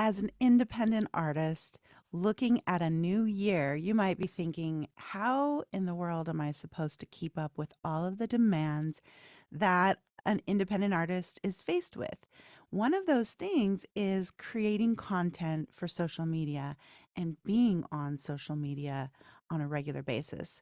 As an independent artist looking at a new year, you might be thinking, how in the world am I supposed to keep up with all of the demands that an independent artist is faced with? One of those things is creating content for social media and being on social media on a regular basis.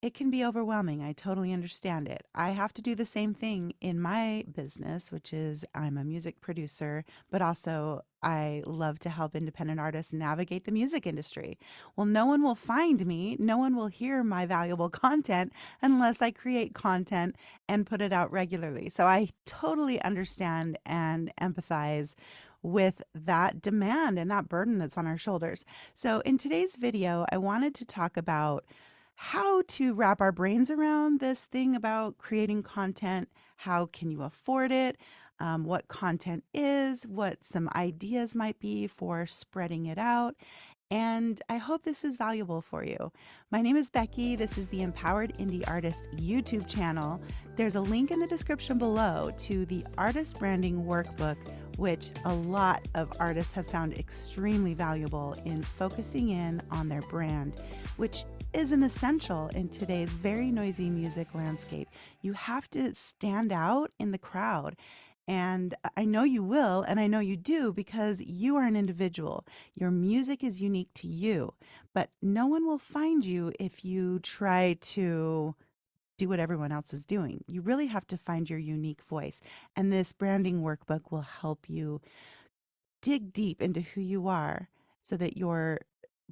It can be overwhelming. I totally understand it. I have to do the same thing in my business, which is I'm a music producer, but also I love to help independent artists navigate the music industry. Well, no one will find me, no one will hear my valuable content unless I create content and put it out regularly. So I totally understand and empathize with that demand and that burden that's on our shoulders. So in today's video, I wanted to talk about how to wrap our brains around this thing about creating content. How can you afford it? What content is, what some ideas might be for spreading it out. And I hope this is valuable for you. My name is Becky. This is the Empowered Indie Artist YouTube channel. There's a link in the description below to the Artist Branding Workbook, which a lot of artists have found extremely valuable in focusing in on their brand, which is an essential in today's very noisy music landscape. You have to stand out in the crowd. And I know you will, and I know you do because you are an individual. Your music is unique to you, but no one will find you if you try to do what everyone else is doing. You really have to find your unique voice. And this branding workbook will help you dig deep into who you are so that your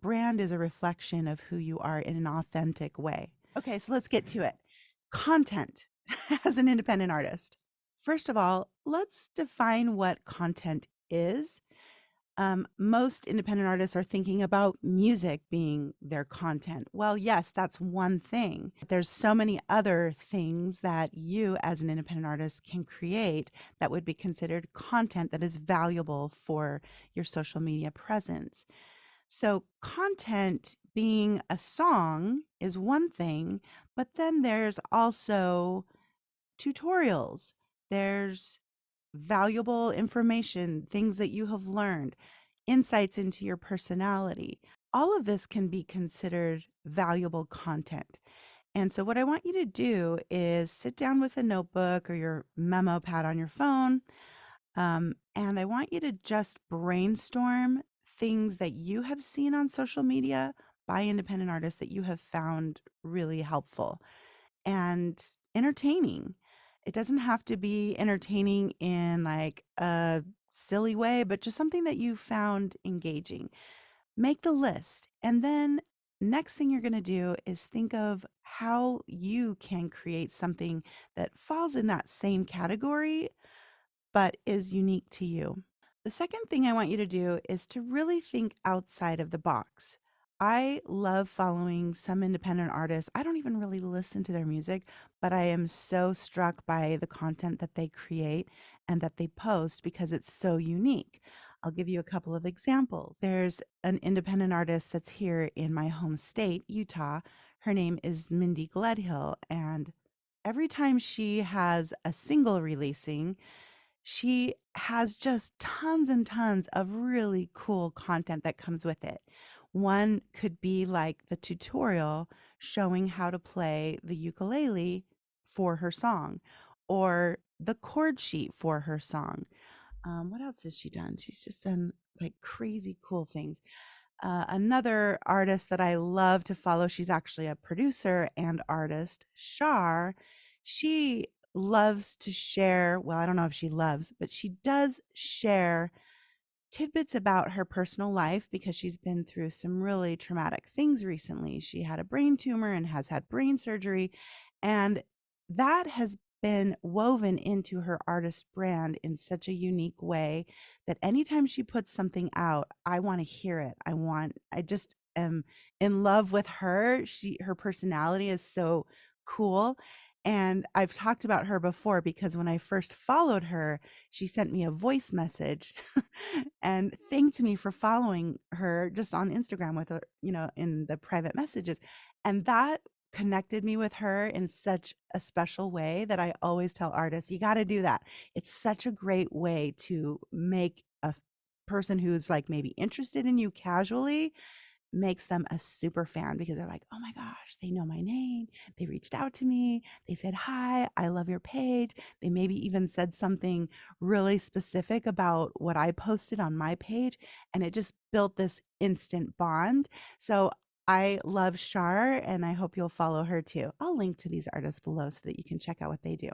brand is a reflection of who you are in an authentic way. Okay, so let's get to it. Content as an independent artist. First of all, let's define what content is. Most independent artists are thinking about music being their content. Well, yes, that's one thing. There's so many other things that you, as an independent artist, can create that would be considered content that is valuable for your social media presence. So, content being a song is one thing, but then there's also tutorials. There's valuable information, things that you have learned, insights into your personality. All of this can be considered valuable content. And so, what I want you to do is sit down with a notebook or your memo pad on your phone. And I want you to just brainstorm things that you have seen on social media by independent artists that you have found really helpful and entertaining. It doesn't have to be entertaining in like a silly way, but just something that you found engaging. Make the list. And then next thing you're going to do is think of how you can create something that falls in that same category, but is unique to you. The second thing I want you to do is to really think outside of the box. I love following some independent artists. I don't even really listen to their music, but I am so struck by the content that they create and that they post because it's so unique. I'll give you a couple of examples. There's an independent artist that's here in my home state, Utah. Her name is Mindy Gledhill, and every time she has a single releasing, she has just tons and tons of really cool content that comes with it. One could be like the tutorial showing how to play the ukulele for her song, or the chord sheet for her song. What else has she done? She's just done like crazy cool things. Another artist that I love to follow, she's actually a producer and artist, Shar. She loves to share, well, I don't know if she loves, but she does share tidbits about her personal life because she's been through some really traumatic things recently. She had a brain tumor and has had brain surgery, and that has been woven into her artist brand in such a unique way that anytime she puts something out, I want to hear it. I just am in love with her. Her personality is so cool. And I've talked about her before because when I first followed her, she sent me a voice message and thanked me for following her just on Instagram with her, in the private messages. And that connected me with her in such a special way that I always tell artists, you got to do that. It's such a great way to make a person who's like maybe interested in you casually makes them a super fan because they're like, oh my gosh, they know my name. They reached out to me. They said, hi, I love your page. They maybe even said something really specific about what I posted on my page. And it just built this instant bond. So I love Shar and I hope you'll follow her too. I'll link to these artists below so that you can check out what they do.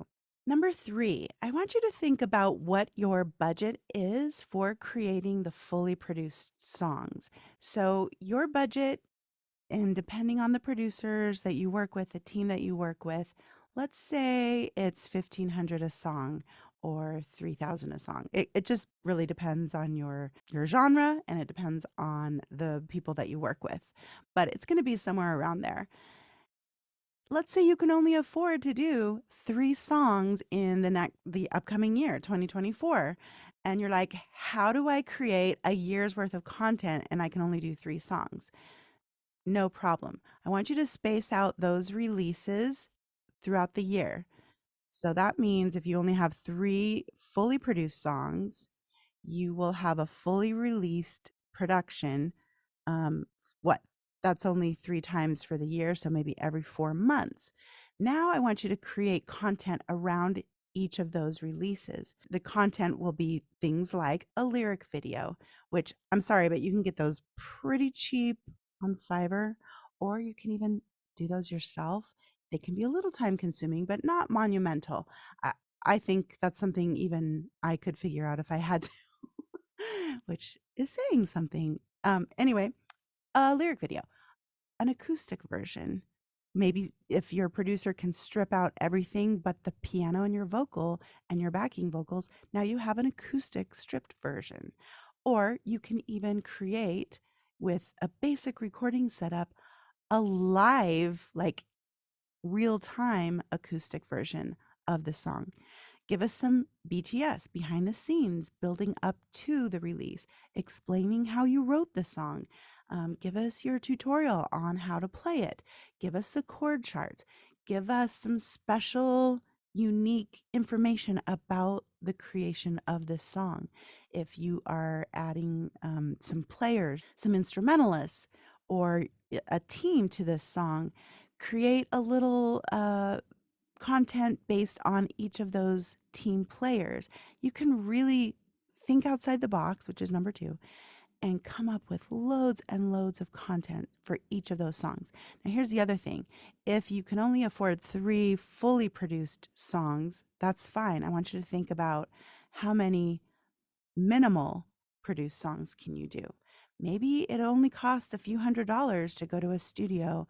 Number three, I want you to think about what your budget is for creating the fully produced songs. So, your budget, and depending on the producers that you work with, the team that you work with, let's say it's 1500 a song or 3000 a song. It just really depends on your genre and it depends on the people that you work with. But it's going to be somewhere around there. Let's say you can only afford to do 3 songs in the upcoming year, 2024, and you're like, "How do I create a year's worth of content and I can only do 3 songs?" No problem. I want you to space out those releases throughout the year. So that means if you only have 3 fully produced songs, you will have a fully released production. Um, what? That's only 3 times for the year, so maybe every 4 months. Now I want you to create content around each of those releases. The content will be things like a lyric video, which I'm sorry, but you can get those pretty cheap on Fiverr, or you can even do those yourself. They can be a little time consuming, but not monumental. I, I think that's something even I could figure out if I had to, which is saying something. Anyway, a lyric video, an acoustic version. Maybe if your producer can strip out everything but the piano and your vocal and your backing vocals, now you have an acoustic stripped version. Or you can even create with a basic recording setup a live, like real time acoustic version of the song. Give us some BTS, behind the scenes, building up to the release, explaining how you wrote the song. Give us your tutorial on how to play it. Give us the chord charts. Give us some special, unique information about the creation of this song. If you are adding some players, some instrumentalists, or a team to this song, create a little content based on each of those team players. You can really think outside the box, which is number two, and come up with loads and loads of content for each of those songs. Now, here's the other thing. If you can only afford 3 fully produced songs, that's fine. I want you to think about how many minimal produced songs can you do? Maybe it only costs a few $100s to go to a studio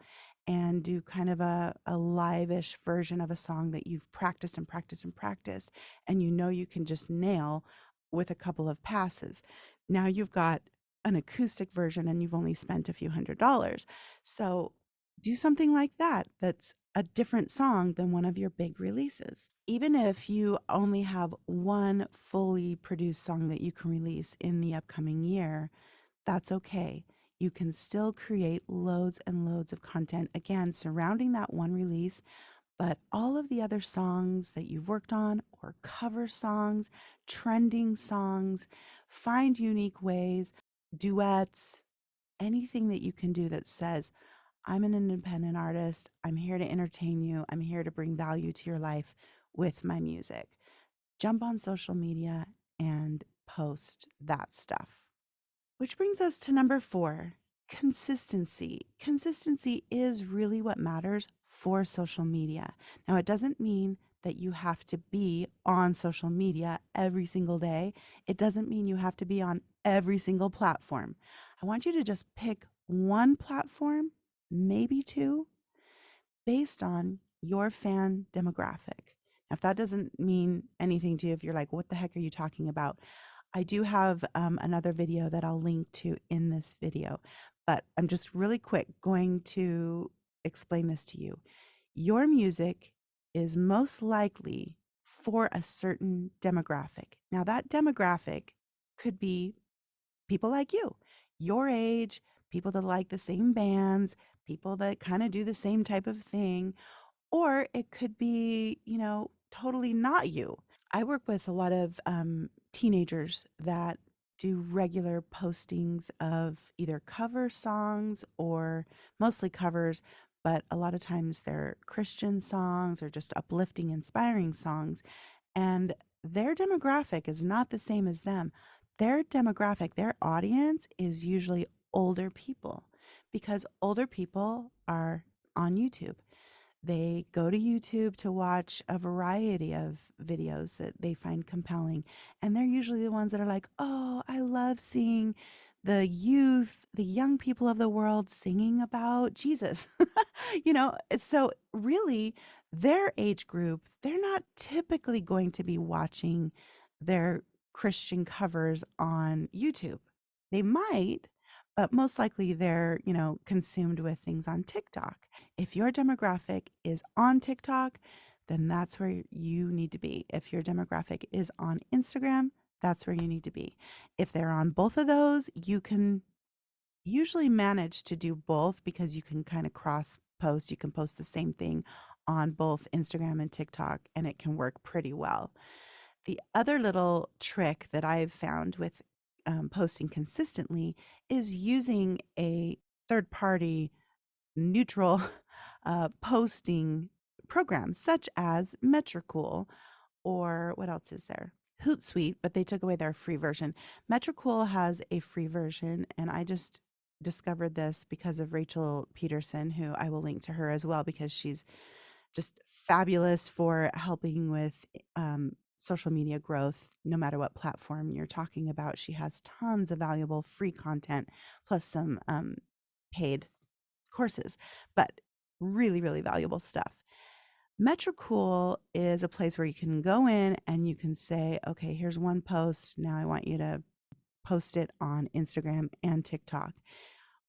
and do kind of a live-ish version of a song that you've practiced and practiced and practiced, and you know you can just nail with a couple of passes. Now you've got an acoustic version and you've only spent a few $100s. So do something like that that's a different song than one of your big releases. Even if you only have one fully produced song that you can release in the upcoming year, that's okay. You can still create loads and loads of content, again, surrounding that one release, but all of the other songs that you've worked on, or cover songs, trending songs, find unique ways, duets, anything that you can do that says, I'm an independent artist. I'm here to entertain you. I'm here to bring value to your life with my music. Jump on social media and post that stuff. Which brings us to number 4, consistency. Consistency is really what matters for social media. Now, it doesn't mean that you have to be on social media every single day. It doesn't mean you have to be on every single platform. I want you to just pick one platform, maybe 2, based on your fan demographic. Now, if that doesn't mean anything to you, if you're like, what the heck are you talking about? I do have another video that I'll link to in this video, but I'm just really quick going to explain this to you. Your music is most likely for a certain demographic. Now, that demographic could be people like you, your age, people that like the same bands, people that kind of do the same type of thing, or it could be, totally not you. I work with a lot of teenagers that do regular postings of either cover songs or mostly covers, but a lot of times they're Christian songs or just uplifting, inspiring songs. And their demographic is not the same as them. Their demographic, their audience is usually older people because older people are on YouTube. They go to YouTube to watch a variety of videos that they find compelling. And they're usually the ones that are like, oh, I love seeing the youth, the young people of the world singing about Jesus. So really, their age group, they're not typically going to be watching their Christian covers on YouTube. They might, but most likely they're, consumed with things on TikTok. If your demographic is on TikTok, then that's where you need to be. If your demographic is on Instagram, that's where you need to be. If they're on both of those, you can usually manage to do both because you can kind of cross post. You can post the same thing on both Instagram and TikTok, and it can work pretty well. The other little trick that I've found with posting consistently is using a third party neutral posting programs such as Metricool, or what else is there? Hootsuite, but they took away their free version. Metricool has a free version, and I just discovered this because of Rachel Peterson, who I will link to her as well because she's just fabulous for helping with social media growth, no matter what platform you're talking about. She has tons of valuable free content, plus some paid courses, but really, really valuable stuff. Metricool is a place where you can go in and you can say, okay, here's one post. Now I want you to post it on Instagram and TikTok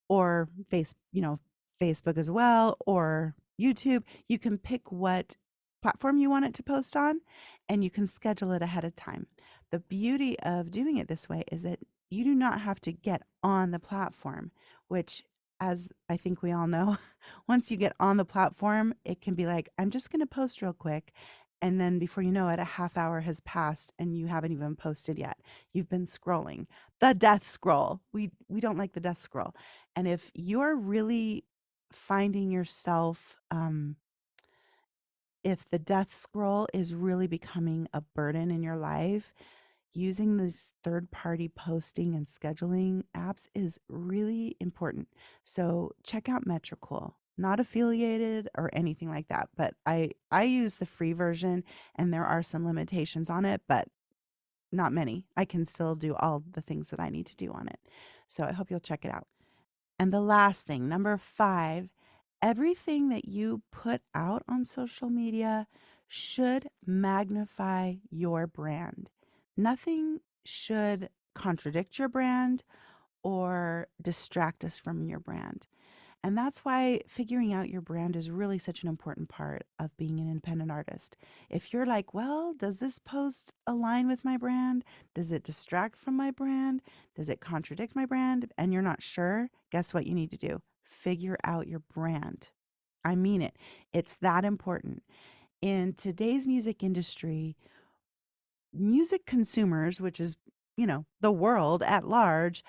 or Facebook as well, or YouTube. You can pick what platform you want it to post on and you can schedule it ahead of time. The beauty of doing it this way is that you do not have to get on the platform, which, as I think we all know, once you get on the platform, it can be like, I'm just going to post real quick. And then before you know it, a half hour has passed and you haven't even posted yet. You've been scrolling. The death scroll. We don't like the death scroll. And if you're really finding yourself, if the death scroll is really becoming a burden in your life, using these third party posting and scheduling apps is really important. So check out Metricool. Not affiliated or anything like that, but I use the free version and there are some limitations on it, but not many. I can still do all the things that I need to do on it. So I hope you'll check it out. And the last thing, number 5, everything that you put out on social media should magnify your brand. Nothing should contradict your brand or distract us from your brand. And that's why figuring out your brand is really such an important part of being an independent artist. If you're like, well, does this post align with my brand? Does it distract from my brand? Does it contradict my brand? And you're not sure, guess what you need to do? Figure out your brand. I mean it. It's that important. In today's music industry, music consumers, which is, the world at large,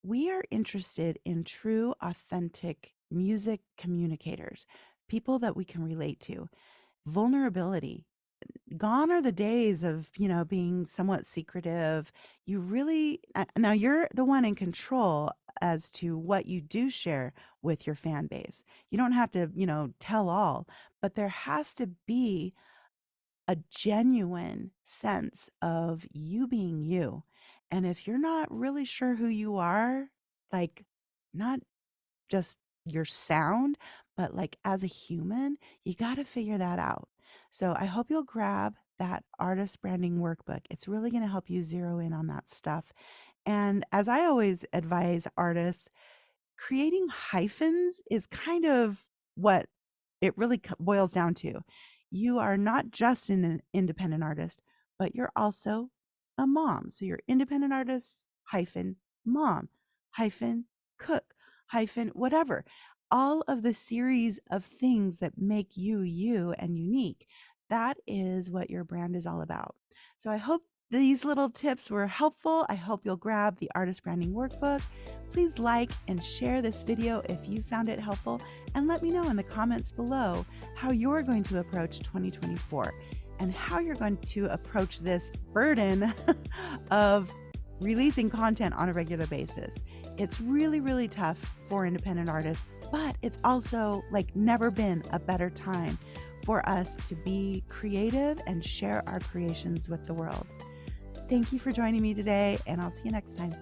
we are interested in true, authentic music communicators, people that we can relate to. Vulnerability. Gone are the days of, being somewhat secretive. You really, now you're the one in control as to what you do share with your fan base. You don't have to, tell all, but there has to be a genuine sense of you being you. And if you're not really sure who you are, like not just your sound, but like as a human, you got to figure that out. So I hope you'll grab that artist branding workbook. It's really going to help you zero in on that stuff. And as I always advise artists, creating hyphens is kind of what it really boils down to. You are not just an independent artist, but you're also a mom. So you're independent artist hyphen mom hyphen cook hyphen whatever. All of the series of things that make you you and unique. That is what your brand is all about. So I hope these little tips were helpful. I hope you'll grab the Artist Branding Workbook. Please like and share this video if you found it helpful, and let me know in the comments below how you're going to approach 2024 and how you're going to approach this burden of releasing content on a regular basis. It's really, really tough for independent artists, but it's also like never been a better time for us to be creative and share our creations with the world. Thank you for joining me today, and I'll see you next time.